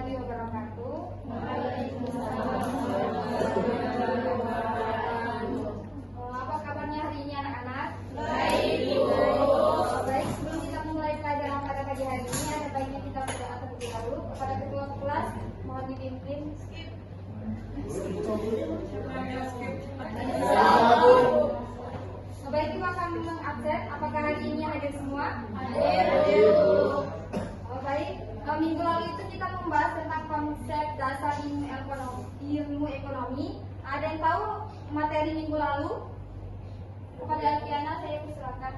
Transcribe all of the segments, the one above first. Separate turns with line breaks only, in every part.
warahmatullahi wabarakatuh. Apa kabarnya hari ini anak-anak? Baik, Bu. Baik, sebelum kita memulai pelajaran pada pagi hari ini, ada baiknya kita berdoa terlebih dahulu kepada ketua kelas. Mohon dipimpin. Baik, Ibu akan mengabsen. Apakah hari ini hadir semua? Hadir. Baik, minggu lalu itu kita membahas tentang konsep dasar ilmu ekonomi. Ada yang tahu materi minggu lalu? Kepada Alfiana saya persilakan.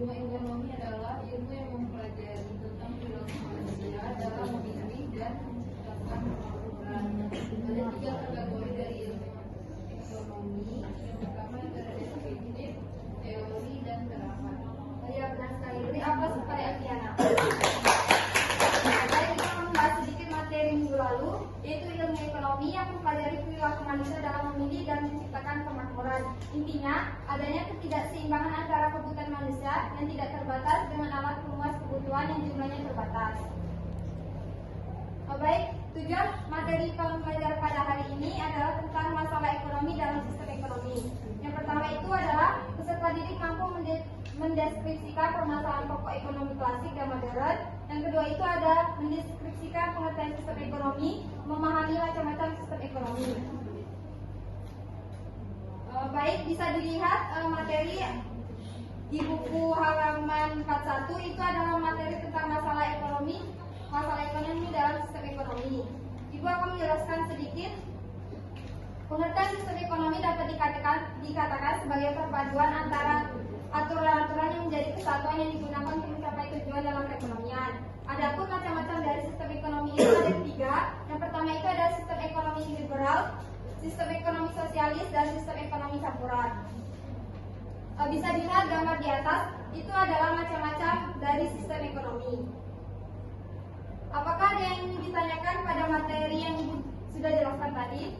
Ilmu ekonomi adalah ilmu yang mempelajari tentang perilaku manusia dalam memilih dan menciptakan peraturan. Ada 3 kategori dari ilmu ekonomi. Yang pertama adalah deskriptif, teori, dan terapan.
Ya, benar sekali. Beri aplaus kepada Alfiana. Baik, kita membahas sedikit materi minggu lalu, yaitu ilmu ekonomi yang mempelajari perilaku manusia dalam memilih dan menciptakan kemakmuran. Intinya, adanya ketidakseimbangan antara kebutuhan manusia yang tidak terbatas dengan alat pemuas kebutuhan yang jumlahnya terbatas. Baik, tujuan materi pembelajaran pada hari ini adalah tentang masalah ekonomi dalam sistem ekonomi. Yang pertama itu adalah peserta didik mampu mendeskripsikan permasalahan pokok ekonomi klasik dan modern. Yang kedua itu ada mendeskripsikan pengertian sistem ekonomi, memahami macam-macam sistem ekonomi. Baik, bisa dilihat materi di buku halaman 41 itu adalah materi tentang masalah ekonomi dalam sistem ekonomi. Ibu akan menjelaskan sedikit. Pengertian sistem ekonomi dapat dikatakan sebagai perpaduan antara aturan-aturan yang menjadi kesatuan yang digunakan untuk mencapai tujuan dalam perekonomian. Adapun macam-macam dari sistem ekonomi itu ada 3. Yang pertama itu ada sistem ekonomi liberal, sistem ekonomi sosialis, dan sistem ekonomi campuran. Bisa dilihat gambar di atas, itu adalah macam-macam dari sistem ekonomi. Apakah ada yang ingin ditanyakan pada materi yang Ibu sudah jelaskan tadi?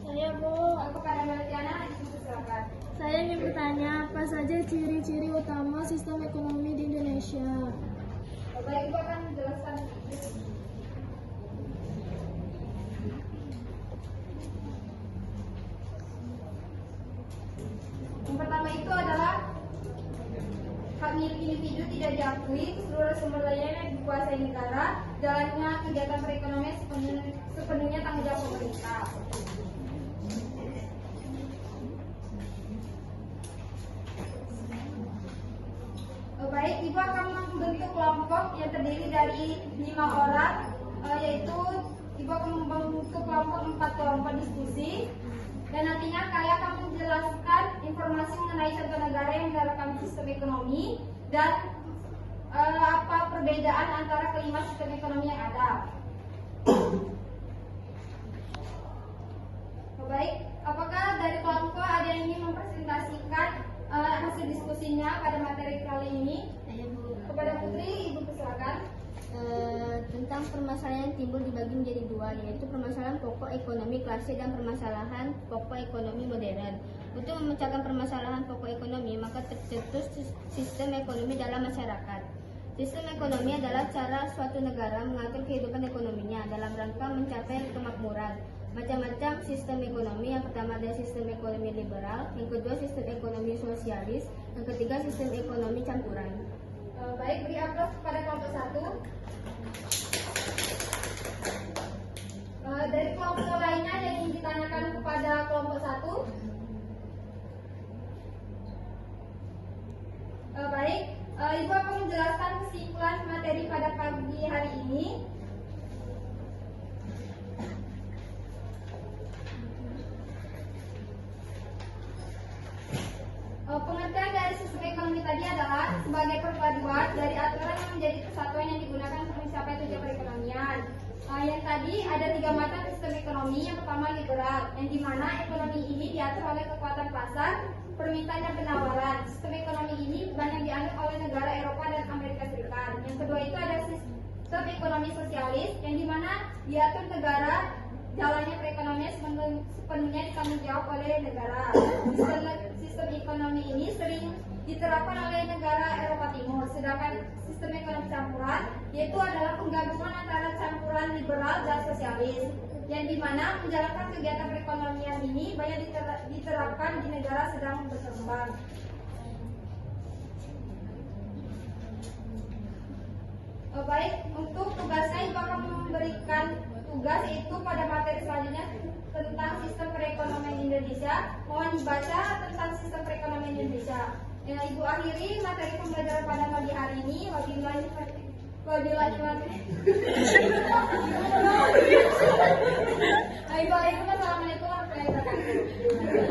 Saya, Bu.
Kepada Mbak Tiana, Ibu silakan.
Saya ingin bertanya, apa saja ciri-ciri utama sistem ekonomi di Indonesia?
Baik, Ibu akan menjelaskan sedikit. Yang pertama itu adalah hak milik individu tidak diakui, seluruh sumber dayanya dikuasai negara, jalannya kegiatan perekonomian sepenuhnya tanggung jawab pemerintah. Baik, Ibu akan membentuk kelompok yang terdiri dari 5 orang, yaitu Ibu akan membentuk kelompok 4 kelompok diskusi. Dan nantinya kalian akan menjelaskan informasi mengenai contoh negara yang menerapkan sistem ekonomi dan apa perbedaan antara kelima sistem ekonomi yang ada. Baik, apakah dari kelompok ada yang ingin mempresentasikan hasil diskusinya pada materi kali ini?
Saya, Bu.
Kepada Putri, Ibu persilakan.
Tentang permasalahan yang timbul dibagi menjadi 2, yaitu permasalahan pokok ekonomi klasik dan permasalahan pokok ekonomi modern. Untuk memecahkan permasalahan pokok ekonomi, maka tercetus sistem ekonomi dalam masyarakat. Sistem ekonomi adalah cara suatu negara mengatur kehidupan ekonominya dalam rangka mencapai kemakmuran. Macam-macam sistem ekonomi. Yang pertama ada sistem ekonomi liberal, yang kedua sistem ekonomi sosialis, yang ketiga sistem ekonomi campuran.
Baik, beri aplaus kepada kelompok 1. Dari kelompok lainnya ada yang ingin ditanyakan kepada kelompok 1? Baik, Ibu akan menjelaskan kesimpulan materi pada pagi hari ini. Pengertian dari sistem ekonomi tadi adalah sebagai perpaduan dari aturan yang menjadi kesatuan yang digunakan untuk mencapai tujuan perekonomian. Yang tadi ada 3 macam sistem ekonomi. Yang pertama liberal, yang dimana ekonomi ini diatur oleh kekuatan pasar, permintaan dan penawaran. Sistem ekonomi ini banyak dianut oleh negara Eropa dan Amerika Serikat. Yang kedua itu ada sistem ekonomi sosialis, yang dimana diatur negara, jalannya perekonomian sepenuhnya ditanggung jawab oleh negara. Sistem ekonomi ini sering diterapkan oleh negara Eropa Timur. Sedangkan sistem ekonomi campuran yaitu adalah penggabungan antara campuran liberal dan sosialis, yang dimana menjalankan kegiatan perekonomian ini banyak diterapkan di negara sedang berkembang. Baik, untuk tugasnya Ibu akan memberikan tugas yaitu pada materi selanjutnya tentang sistem perekonomian Indonesia. Mohon dibaca tentang sistem perekonomian Indonesia. Dengan Ibu akhiri materi pembelajaran pada pagi hari ini. Wabillahi Assalamualaikum warahmatullahi wabarakatuh.